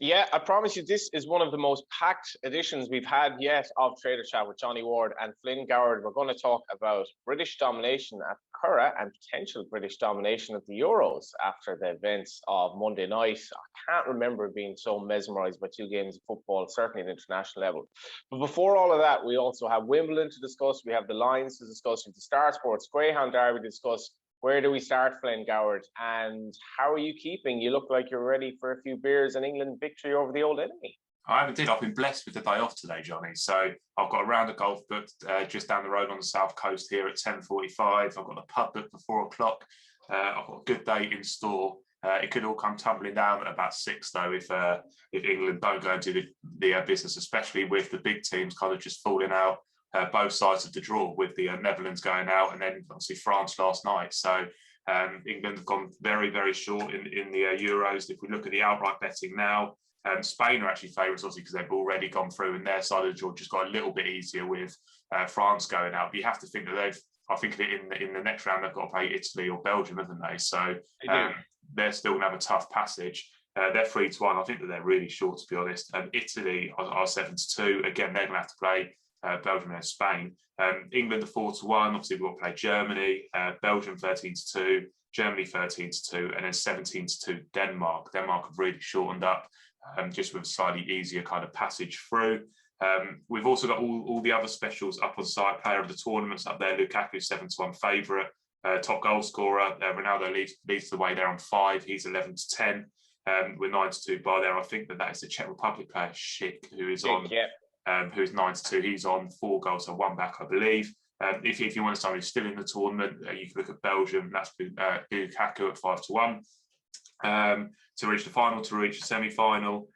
Yeah, I promise you, this is one of the most packed editions we've had yet of Trader Chat with Johnny Ward and Flynn Goward. We're going to talk about British domination at Curragh and potential British domination at the Euros after the events of Monday night. I can't remember being so mesmerised by two games of football, certainly at international level. But before all of that, we also have Wimbledon to discuss. We have the Lions to discuss. We have the Star Sports Greyhound Derby to discuss. Where do we start, Flynn Goward? And how are you keeping? You look like you're ready for a few beers and England victory over the old enemy. I indeed. I've been blessed with the day off today, Johnny. So I've got a round of golf booked just down the road on the south coast here at 10:45. I've got the pub booked for 4 o'clock. I've got a good day in store. It could all come tumbling down at about 6, though, if England don't go into the business, especially with the big teams kind of just falling out. Both sides of the draw, with the Netherlands going out and then obviously France last night. So England have gone very, very short in the Euros. If we look at the outright betting now, Spain are actually favourites, obviously, because they've already gone through, and their side of the draw just got a little bit easier with France going out. But you have to think that I think in the next round they've got to play Italy or Belgium, haven't they? So they're still going to have a tough passage. They're 3-1. I think that they're really short, to be honest. Italy are 7-2. Again, they're going to have to play Belgium and Spain. England are 4-1. Obviously, we've got to play Germany. Belgium 13-2. Germany 13-2, and then 17-2 Denmark. Denmark have really shortened up, just with a slightly easier kind of passage through. We've also got all the other specials up on site. Player of the tournaments up there. Lukaku 7-1 favourite. Top goal scorer. Ronaldo leads the way there on 5. He's 11-10. We're 9-2 by there. I think that is the Czech Republic player Schick, who is on. Yeah. Who's 9-2. He's on 4 goals, so 1 back, I believe. If you want someone who's still in the tournament, you can look at Belgium. That's Lukaku at 5-1. To reach the final, to reach the semi-final,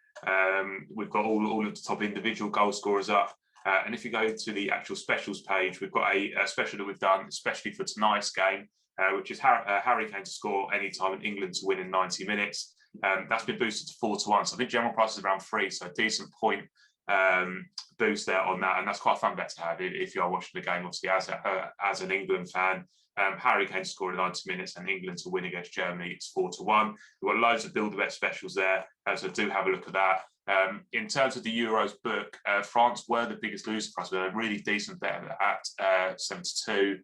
we've got all of the top individual goal scorers up. And if you go to the actual specials page, we've got a special that we've done, especially for tonight's game, which is Harry Kane to score any time in England to win in 90 minutes. That's been boosted to 4-1. So I think general price is around 3, so a decent point boost there on that, and that's quite a fun bet to have if you are watching the game. Obviously, as an England fan, Harry Kane to score in 90 minutes and England to win against Germany, it's 4-1. We've got loads of build-a-bet specials there, so do have a look at that. In terms of the Euros book, France were the biggest loser for us with a really decent bet at 7-2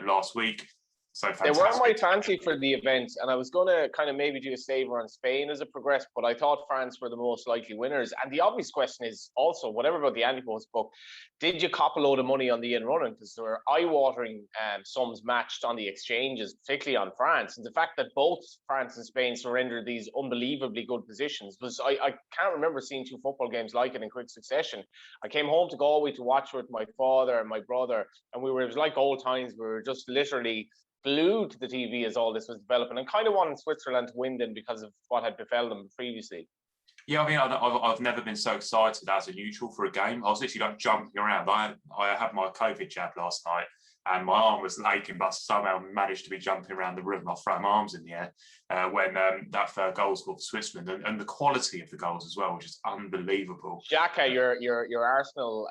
last week. So fantastic. They were my fancy for the event, and I was going to kind of maybe do a saver on Spain as it progressed, but I thought France were the most likely winners. And the obvious question is also, whatever about the anti-post book, did you cop a load of money on the in-running? Because there were eye-watering sums matched on the exchanges, particularly on France. And the fact that both France and Spain surrendered these unbelievably good positions was, I can't remember seeing 2 football games like it in quick succession. I came home to Galway to watch with my father and my brother, and it was like old times. We were just literally glued to the TV as all this was developing, and kind of wanted Switzerland to win them because of what had befell them previously. Yeah, I mean, I've never been so excited as a neutral for a game. I was literally like jumping around. I had my COVID jab last night, and my arm was aching, but somehow managed to be jumping around the room. I'll throw my arms in the air when that third goal scored for Switzerland, and the quality of the goals as well, which is unbelievable. Xhaka, your Arsenal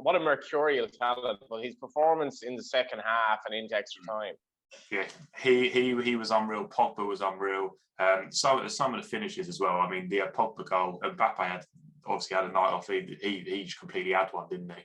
what a mercurial talent, but his performance in the second half and into extra time. Yeah, he was unreal. Pogba was unreal. Some of the finishes as well. I mean, the Pogba goal, Mbappe obviously had a night off. He completely had one, didn't he?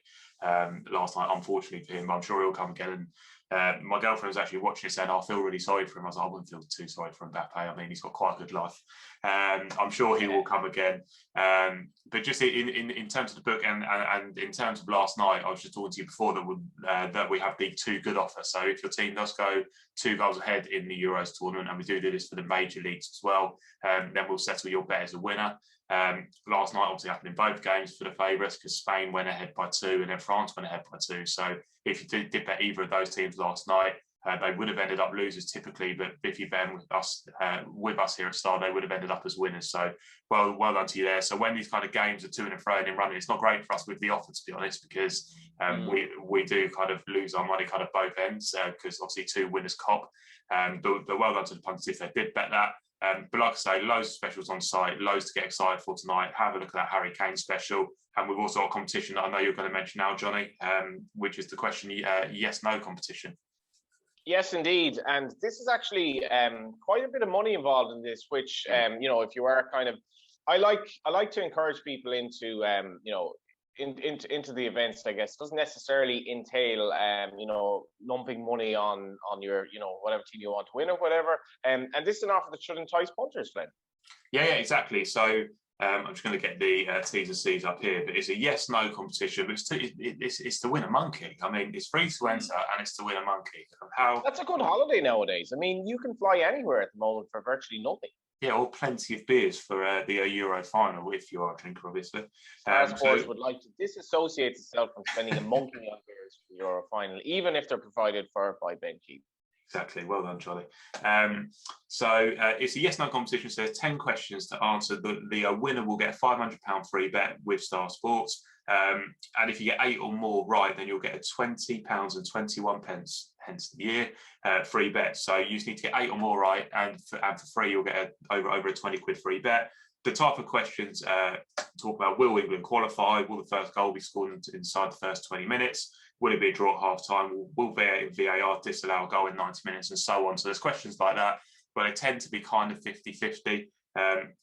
Last night, unfortunately for him, but I'm sure he'll come again. And my girlfriend was actually watching it, saying, "I feel really sorry for him." I was like, "I wouldn't feel too sorry for Mbappe. I mean, he's got quite a good life. I'm sure he will come again." But just in terms of the book and in terms of last night, I was just talking to you before that we have the 2 good offer. So if your team does go 2 goals ahead in the Euros tournament, and we do this for the major leagues as well, then we'll settle your bet as a winner. Last night obviously happened in both games for the favourites, because Spain went ahead by 2 and then France went ahead by 2. So if you did bet either of those teams last night, they would have ended up losers typically, but if you bet with us here at Star, they would have ended up as winners. So well done to you there. So when these kind of games are to and fro and running, it's not great for us with the offer, to be honest, because we do kind of lose our money kind of both ends, because obviously 2 winners cop. But well done to the punters if they did bet that. But like I say, loads of specials on site, loads to get excited for tonight. Have a look at that Harry Kane special. And we've also got a competition that I know you're going to mention now, Johnny, which is the question, yes-no competition. Yes, indeed. And this is actually quite a bit of money involved in this, which, if you are kind of I like to encourage people into into the events. I guess it doesn't necessarily entail lumping money on your whatever team you want to win or whatever. And this is an offer that should entice punters, Flynn. Yeah, exactly. So I'm just going to get the T's and C's up here, but it's a yes/no competition. But it's to win a monkey. I mean, it's free to enter and it's to win a monkey. That's a good holiday nowadays. I mean, you can fly anywhere at the moment for virtually nothing. Yeah, or plenty of beers for the Euro final if you are a drinker, obviously. Starsports would like to disassociate itself from spending a monkey on beers for the Euro final, even if they're provided for by Ben Keith. Exactly. Well done, Charlie. So it's a yes/no competition. So there's 10 questions to answer. The winner will get a £500 free bet with Star Sports. And if you get 8 or more right, then you'll get a £20.21, hence the year, free bet. So you just need to get 8 or more right, and for free, you'll get over a 20 quid free bet. The type of questions talk about: will England qualify? Will the first goal be scored inside the first 20 minutes? Will it be a draw at half time? Will VAR disallow a goal in 90 minutes, and so on? So there's questions like that, but they tend to be kind of 50-50.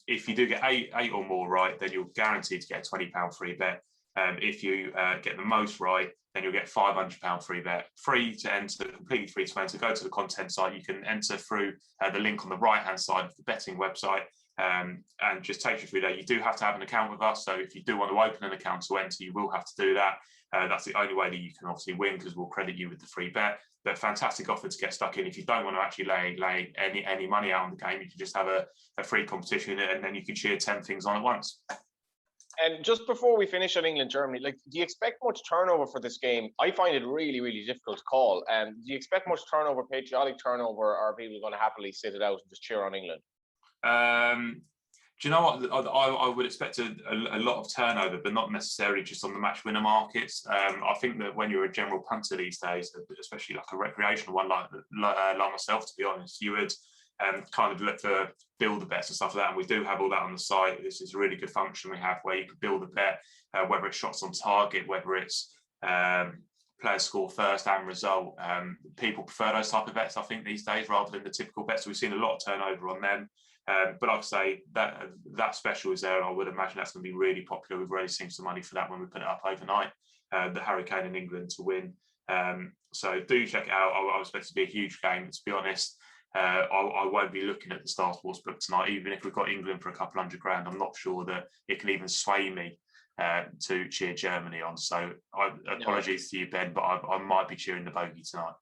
If you do get 8 or more right, then you're guaranteed to get a £20 free bet. If you get the most right, then you'll get £500 free bet. Free to enter, completely free to enter. Go to the content site. You can enter through the link on the right-hand side of the betting website, and just takes you through there. You do have to have an account with us, so if you do want to open an account to enter, you will have to do that. That's the only way that you can obviously win, because we'll credit you with the free bet. But fantastic offer to get stuck in. If you don't want to actually lay any money out on the game, you can just have a free competition, and then you can cheer 10 things on at once. And just before we finish on England-Germany, do you expect much turnover for this game? I find it really, really difficult to call. Do you expect much turnover, patriotic turnover, or are people going to happily sit it out and just cheer on England? Do you know what? I would expect a lot of turnover, but not necessarily just on the match winner markets. I think that when you're a general punter these days, especially like a recreational one like myself, to be honest, you would kind of look for build the bets and stuff like that. And we do have all that on the site. This is a really good function we have where you can build a bet, whether it's shots on target, whether it's players score first and result. People prefer those type of bets, I think, these days, rather than the typical bets. We've seen a lot of turnover on them. But like I say, that special is there, and I would imagine that's going to be really popular. We've already seen some money for that when we put it up overnight. The Harry Kane in England to win. So do check it out. I expect it to be a huge game. To be honest, I won't be looking at the Star Sports book tonight. Even if we've got England for a couple £100,000, I'm not sure that it can even sway me to cheer Germany on. So apologies to you, Ben, but I might be cheering the bogey tonight.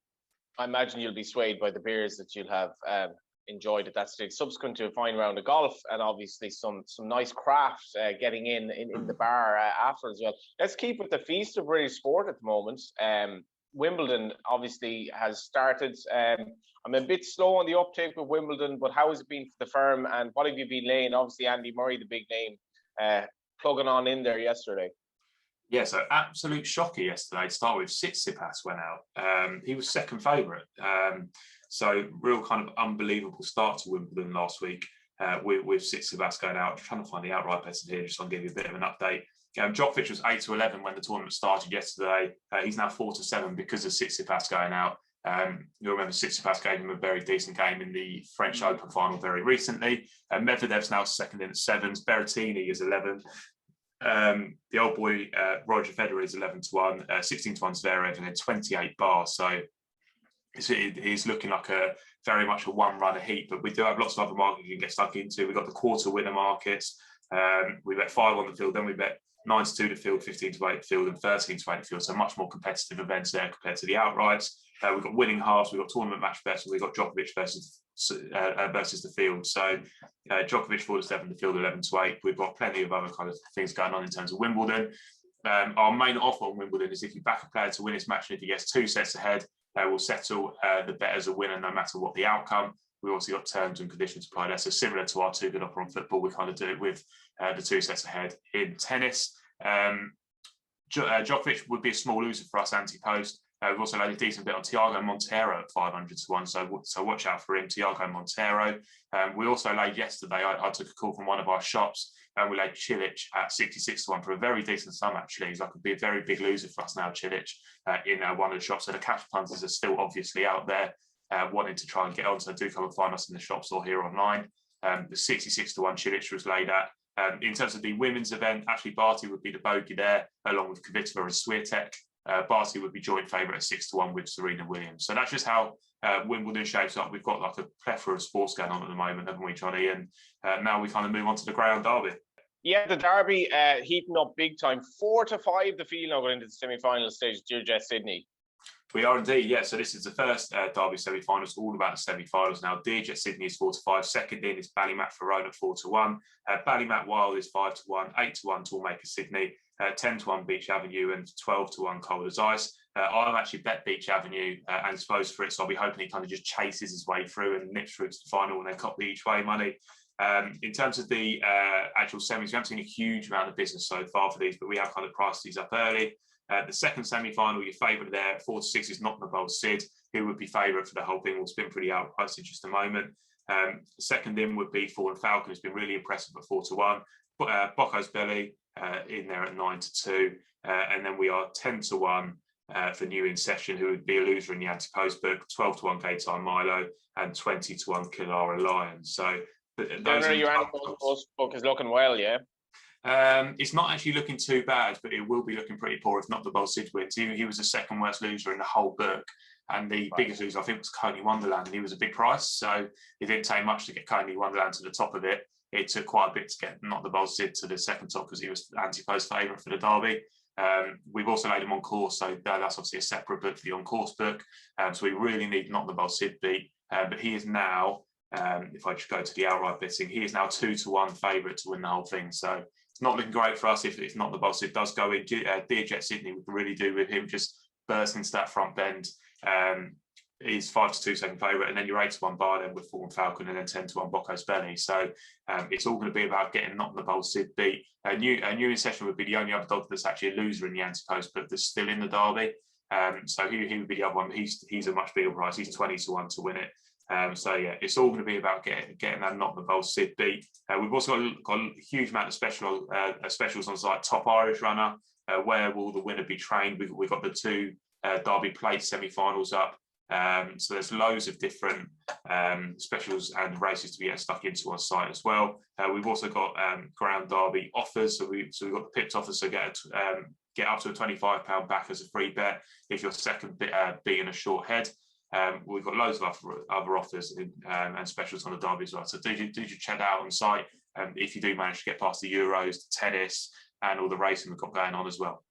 I imagine you'll be swayed by the beers that you'll have enjoyed at that stage, subsequent to a fine round of golf, and obviously some nice craft getting in the bar after as well. Let's keep with the feast of British sport at the moment. Wimbledon obviously has started. I'm a bit slow on the uptake of Wimbledon, but how has it been for the firm, and what have you been laying? Obviously Andy Murray, the big name, plugging on in there yesterday. Yeah, so absolute shocker yesterday. Start with Tsitsipas went out. He was second favourite. So real kind of unbelievable start to Wimbledon last week with Tsitsipas going out. I'm trying to find the outright bets here, just so I'll give you a bit of an update. Djokovic was 8-11 when the tournament started yesterday. He's now 4-7 because of Tsitsipas going out. You'll remember Tsitsipas gave him a very decent game in the French Open final very recently. Medvedev's now second in at 7s. Berrettini is 11. The old boy Roger Federer is 11-1, 16-1 Zverev, and then 28 bars. So he's looking like very much a one-runner heat. But we do have lots of other markets you can get stuck into. We've got the quarter winner markets. We bet 5 on the field, then we bet 9-2 to field, 15-8 to field, and 13-8 to field. So much more competitive events there compared to the outrights. We've got winning halves, we've got tournament match bets, and we've got Djokovic versus the field. So Djokovic 4-7, the field 11-8. We've got plenty of other kind of things going on in terms of Wimbledon. Our main offer on Wimbledon is if you back a player to win his match, and if he gets 2 sets ahead, we'll settle the bet as a winner no matter what the outcome. We've also got terms and conditions applied there. So similar to our 2 good offer on football, we kind of do it with the 2 sets ahead in tennis. Djokovic would be a small loser for us anti-post. We've also laid a decent bit on Thiago Monteiro at 500-1, so watch out for him, Thiago Monteiro. We also laid yesterday, I took a call from one of our shops, and we laid Cilic at 66-1 for a very decent sum, actually. He's like a very big loser for us now, Cilic, in one of the shops. So the cash punters are still obviously out there wanting to try and get on, so do come and find us in the shops or here online. The 66-1 Cilic was laid at. In terms of the women's event, Ashley Barty would be the bogey there, along with Kvitova and Swiatek. Barty would be joint favourite at 6-1 with Serena Williams. So that's just how Wimbledon shapes up. We've got like a plethora of sports going on at the moment, haven't we, Johnny? And now we kind of move on to the Greyhound Derby. Yeah, the Derby heating up big time. 4-5 the field now going into the semi-final stage. Dear Sydney. We are indeed, yeah. So this is the first Derby semi-finals, all about the semi-finals now. Deerjet Sydney is 4-5. Second in is Ballymat Ferrone at 4-1. Ballymat Wild is 5-1. 8-1 Toolmaker Sydney. 10-1 Beach Avenue and 12-1 Cold as Ice. I've actually bet Beach Avenue and exposed for it, so I'll be hoping he kind of just chases his way through and nips through to the final and then cop the each way money. In terms of the actual semis, we haven't seen a huge amount of business so far for these, but we have kind of priced these up early. The second semi-final, your favourite there, 4-6 is Not the Bold Sid, who would be favourite for the whole thing. We'll spin pretty outpriced in just a moment. Second in would be Fallen Falcon, who's been really impressive at 4-1. Bocco's Belly in there at 9-2. And then we are 10-1 for New In Session, who would be a loser in the anti-post book, 12-1 Gaytime Milo, and 20-1 Kilara Lions. So those are your anti-post book is looking well, yeah? It's not actually looking too bad, but it will be looking pretty poor if Not the Bold Sid wins. He was the second worst loser in the whole book, and the biggest loser I think was Coney Wonderland, and he was a big price, so it didn't take much to get Coney Wonderland to the top of it. It took quite a bit to get Not the Bold Sid to the second top because he was anti-post favourite for the Derby. We've also laid him on course, so that's obviously a separate book for the on-course book. So we really need Not the Bold Sid beat, but he is now, if I just go to the outright betting, he is now 2-1 favourite to win the whole thing. So it's not looking great for us if Not the Bold Sid does go in. Deerjet Sydney would really do with him just bursting into that front bend. He's 5-2 second favourite, and then you're 8-1 bar then with Fallen Falcon, and then 10-1 Bocco's Belly. So it's all going to be about getting Not the Bold Sid beat. New In Session would be the only other dog that's actually a loser in the anti-post, but that's still in the Derby. So he would be the other one. He's a much bigger price. He's 20-1 to win it. So yeah, it's all going to be about getting that Not the Bold Sid beat. We've also got a huge amount of specials on site. Top Irish Runner, where will the winner be trained? We've got the two Derby Plate semi-finals up. So there's loads of different specials and races to be getting stuck into on site as well. We've also got Ground Derby offers. So we've got the pipped offers, so get up to a £25 back as a free bet if you're second beating a short head. We've got loads of other offers and specials on the Derby as well. So do you check that out on site if you do manage to get past the Euros, the tennis, and all the racing we've got going on as well.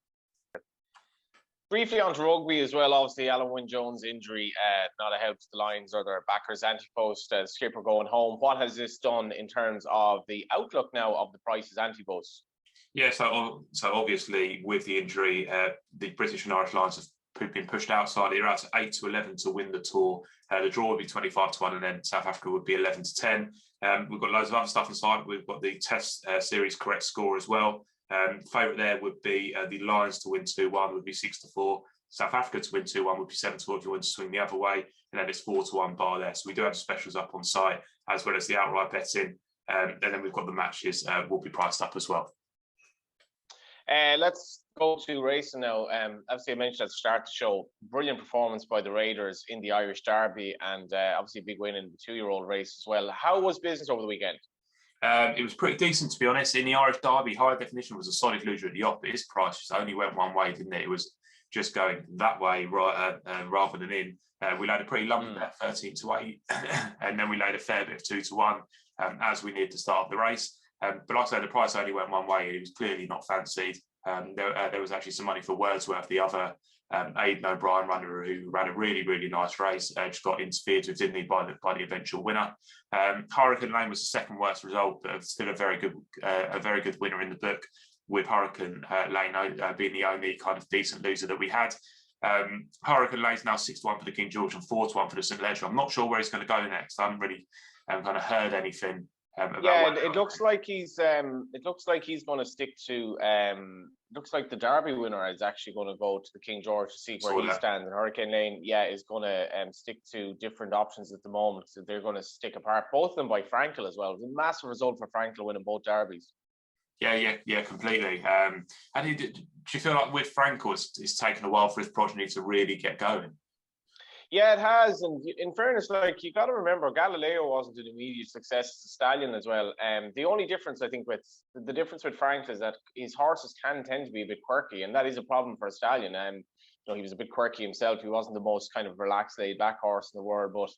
Briefly onto rugby as well. Obviously, Alan Wynne-Jones' injury not a help to the Lions or their backers. Anti-post skipper going home. What has this done in terms of the outlook now of the prices anti-post? Yeah, so obviously with the injury, the British and Irish Lions have been pushed outside. They're out to 8-11 to win the tour. The draw would be 25-1, and then South Africa would be 11-10. We've got loads of other stuff inside. We've got the Test series correct score as well. Favourite there would be the Lions to win 2-1 would be 6-4. South Africa to win 2-1 would be 7-4 if you want to swing the other way, and then it's 4-1 bar there. So we do have specials up on site as well as the outright betting, and then we've got the matches will be priced up as well. Let's go to racing now. Obviously, I mentioned at the start of the show, brilliant performance by the Raiders in the Irish Derby, and obviously a big win in the 2-year-old race as well. How was business over the weekend? It was pretty decent, to be honest. In the Irish Derby, High Definition was a solid loser at the op, but his price just only went one way, didn't it? It was just going that way rather than in. We laid a pretty lumpy bet, 13-8, and then we laid a fair bit of 2-1 as we neared the start of the race. But like I said, the price only went one way. It was clearly not fancied. There was actually some money for Wordsworth, the other Aidan O'Brien runner who ran a really, really nice race. Just got interfered with, didn't he, by the eventual winner. Hurricane Lane was the second worst result, but still a very good winner in the book, with Hurricane Lane being the only kind of decent loser that we had. Hurricane Lane's now 6-1 for the King George and 4-1 for the St Ledger. I'm not sure where he's going to go next. I haven't really kind of heard anything. It looks like he's going to stick to. Looks like the Derby winner is actually going to go to the King George to see where he stands. And Hurricane Lane, is going to stick to different options at the moment. So they're going to stick apart, both of them by Frankel as well. It was a massive result for Frankel winning both derbies. Yeah, completely. And do you feel like with Frankel, it's taken a while for his progeny to really get going? Yeah, it has. And in fairness, like you got to remember, Galileo wasn't an immediate success as a stallion as well. The only difference I think with the difference with Frank is that his horses can tend to be a bit quirky, and that is a problem for a stallion. He was a bit quirky himself. He wasn't the most kind of relaxed, laid-back horse in the world. But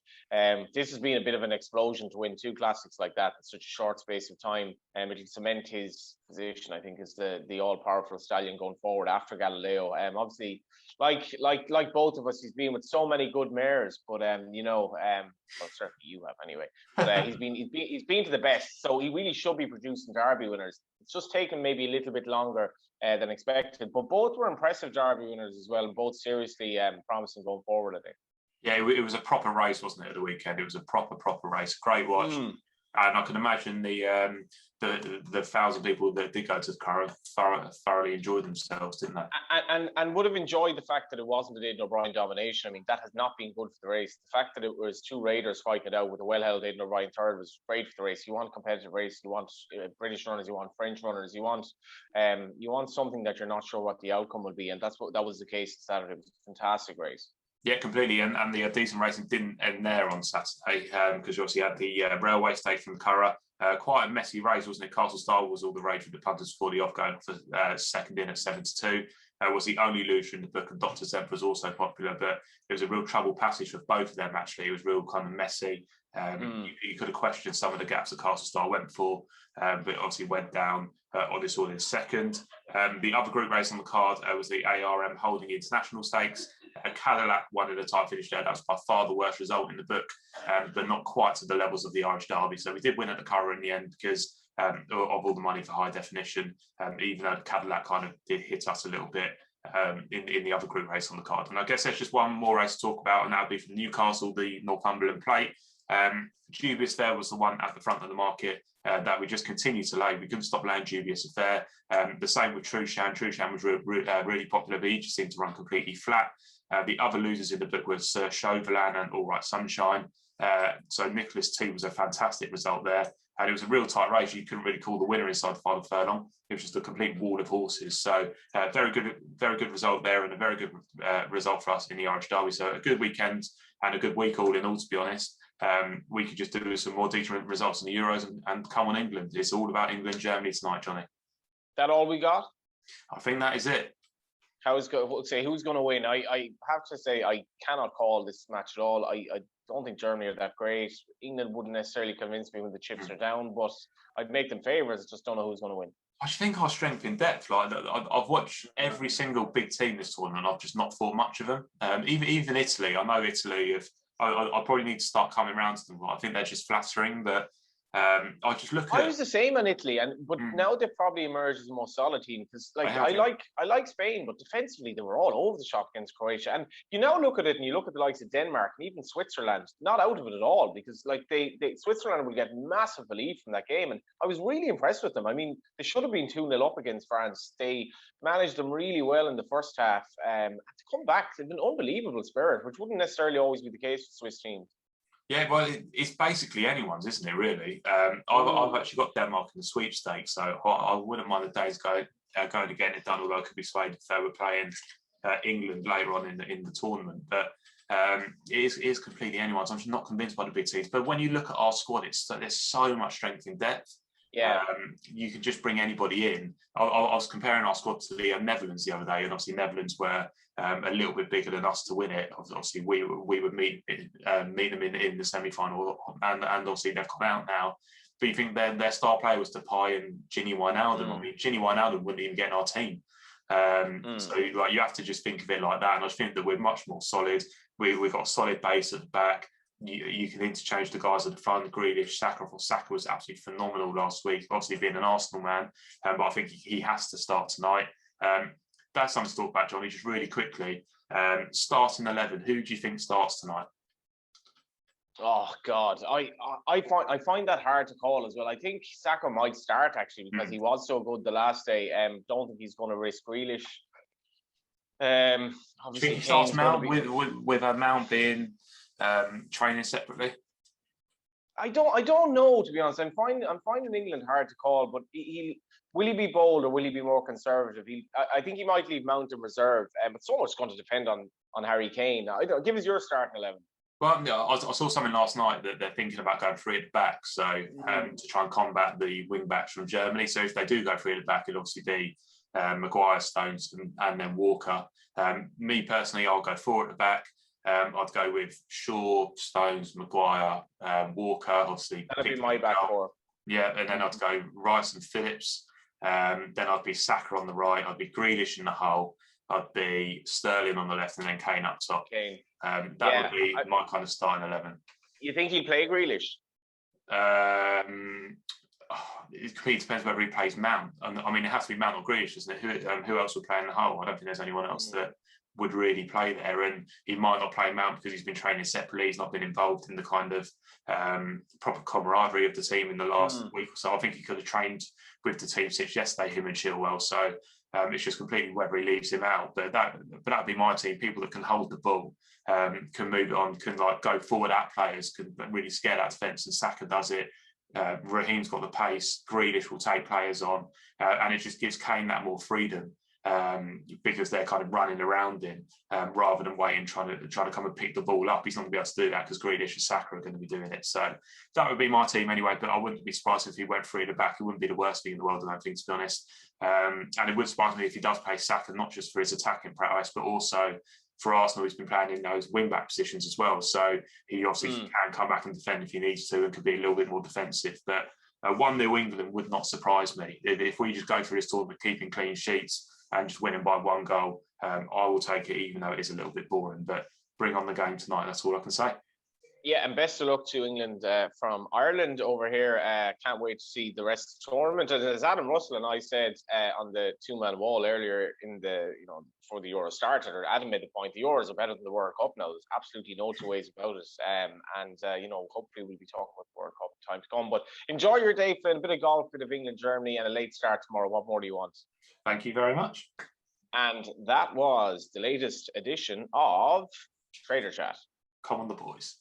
this has been a bit of an explosion to win 2 classics like that in such a short space of time. It'll cement his position, I think, as the all-powerful stallion going forward after Galileo. Obviously, like both of us, he's been with so many good mares. But well, certainly you have anyway. But he's been to the best, so he really should be producing Derby winners. It's just taken maybe a little bit longer than expected, but both were impressive Derby winners as well, and both seriously promising going forward, I think. Yeah, it was a proper race, wasn't it, at the weekend? It was a proper race. Great watch. And I can imagine the 1,000 people that did go to Curragh thoroughly enjoyed themselves, didn't they? And would have enjoyed the fact that it wasn't an Aidan O'Brien domination. I mean, that has not been good for the race. The fact that it was 2 Raiders fighting it out with a well-held Aidan O'Brien third was great for the race. You want competitive race. You want British runners. You want French runners. You want something that you're not sure what the outcome will be, and that was the case Saturday. It was a fantastic race. Yeah, completely. And the decent racing didn't end there on Saturday because you obviously had the railway stage from Curragh. Quite a messy race, wasn't it? Castle Star was all the rage with the punters for the off, going for second in at 7-2. Was the only loser in the book, and Dr. Zemp was also popular, but it was a real trouble passage for both of them, actually. It was real kind of messy. You could have questioned some of the gaps that Castle Star went for, but obviously went down on this all in second. The other group race on the card was the ARM Holding International Stakes. Cadillac won in a tight finish there. That was by far the worst result in the book, but not quite to the levels of the Irish Derby. So we did win at the Curragh in the end because of all the money for high definition, even though Cadillac kind of did hit us a little bit in the other group race on the card. And I guess there's just one more race to talk about, and that would be from Newcastle, the Northumberland Plate. Dubious Affair was the one at the front of the market that we just continued to lay. We couldn't stop laying Dubious Affair. The same with Trushan. Trushan was really popular, but he just seemed to run completely flat. The other losers in the book were Sir Chauvelin and All Right Sunshine. So Nicholas T was a fantastic result there. And it was a real tight race. You couldn't really call the winner inside the final furlong. It was just a complete wall of horses. So very good result there, and a very good result for us in the Irish Derby. So a good weekend and a good week all in all, to be honest. We could just do some more decent results in the Euros and come on England. It's all about England, Germany tonight, Johnny. That all we got? I think that is it. Who's going to win? I have to say I cannot call this match at all. I don't think Germany are that great. England wouldn't necessarily convince me when the chips are down, but I'd make them favourites. Just don't know who's going to win. I think our strength in depth. Like I've watched every single big team this tournament. I've just not thought much of them. Even Italy. I know Italy. I probably need to start coming around to them. I think they're just flattering, but I just look at. I was the same on Italy, but now they've probably emerged as a more solid team because, I like Spain, but defensively they were all over the shop against Croatia. And you now look at it, and you look at the likes of Denmark and even Switzerland, not out of it at all, because Switzerland will get massive belief from that game, and I was really impressed with them. I mean, they should have been 2-0 up against France. They managed them really well in the first half, and to come back, they've an unbelievable spirit, which wouldn't necessarily always be the case with Swiss teams. Yeah, well, it's basically anyone's, isn't it, really? I've actually got Denmark in the sweepstakes, so I wouldn't mind the days going to getting it done, although I could be swayed if they were playing England later on in the tournament. But it is completely anyone's. I'm just not convinced by the big teams. But when you look at our squad, there's so much strength in depth. Yeah, you can just bring anybody in. I was comparing our squad to the Netherlands the other day, and obviously Netherlands were a little bit bigger than us to win it. Obviously, we would meet them in the semi-final, and obviously they've come out now. But you think their star player was Depay and Ginny Wijnaldum. I mean, Ginny Wijnaldum wouldn't even get in our team. So you have to just think of it like that. And I just think that we're much more solid. We've got a solid base at the back. You can interchange the guys at the front. Grealish, Saka was absolutely phenomenal last week, obviously being an Arsenal man, but I think he has to start tonight. That's something to talk about, Johnny, just really quickly. Starting 11, who do you think starts tonight? Oh God, I find that hard to call as well. I think Saka might start actually because he was so good the last day. Don't think he's going to risk Grealish. Obviously, think he starts Mount with a Mount being training separately? I don't know, to be honest. I'm finding England hard to call, but he will he be bold or will he be more conservative? I think he might leave Mount in reserve, but so much is going to depend on Harry Kane. I don't give us your starting 11. Well, yeah, I saw something last night that they're thinking about going three at the back, so to try and combat the wing backs from Germany. So if they do go three at the back, it'll obviously be Maguire, Stones, and then Walker. Me personally, I'll go four at the back. I'd go with Shaw, Stones, Maguire, Walker. Obviously, that'd be my back four. Yeah, and then I'd go Rice and Phillips. Then I'd be Saka on the right. I'd be Grealish in the hole. I'd be Sterling on the left, and then Kane up top. Kane. That would be my kind of starting 11. You think he'll play Grealish? It completely depends whether he plays Mount. I mean, it has to be Mount or Grealish, doesn't it? Who else would play in the hole? I don't think there's anyone else that would really play there. And he might not play Mount because he's been training separately. He's not been involved in the kind of proper camaraderie of the team in the last week or so. I think he could have trained with the team since yesterday, him and Chilwell. So it's just completely whether he leaves him out. But that'd be my team. People that can hold the ball, can move it on, can like go forward at players, can really scare that defence. And Saka does it. Raheem's got the pace. Grealish will take players on, and it just gives Kane that more freedom because they're kind of running around him rather than waiting, trying to come and pick the ball up. He's not going to be able to do that because Grealish and Saka are going to be doing it. So that would be my team anyway. But I wouldn't be surprised if he went three at the back. It wouldn't be the worst thing in the world, I don't think, to be honest. And it would surprise me if he does play Saka, not just for his attacking prowess, but also for Arsenal, he's been playing in those wing-back positions as well. So he obviously can come back and defend if he needs to and could be a little bit more defensive. But 1-0 England would not surprise me. If we just go through this tournament keeping clean sheets and just winning by one goal, I will take it, even though it is a little bit boring. But bring on the game tonight, that's all I can say. Yeah, and best of luck to England from Ireland over here. Can't wait to see the rest of the tournament. And as Adam Russell and I said on the two-man wall earlier in before the Euro started, or Adam made the point, the Euros are better than the World Cup now. There's absolutely no two ways about it. Hopefully we'll be talking about the World Cup in time to come. But enjoy your day, Flynn. A bit of golf, bit of England, Germany, and a late start tomorrow. What more do you want? Thank you very much. And that was the latest edition of Trader Chat. Come on, the boys.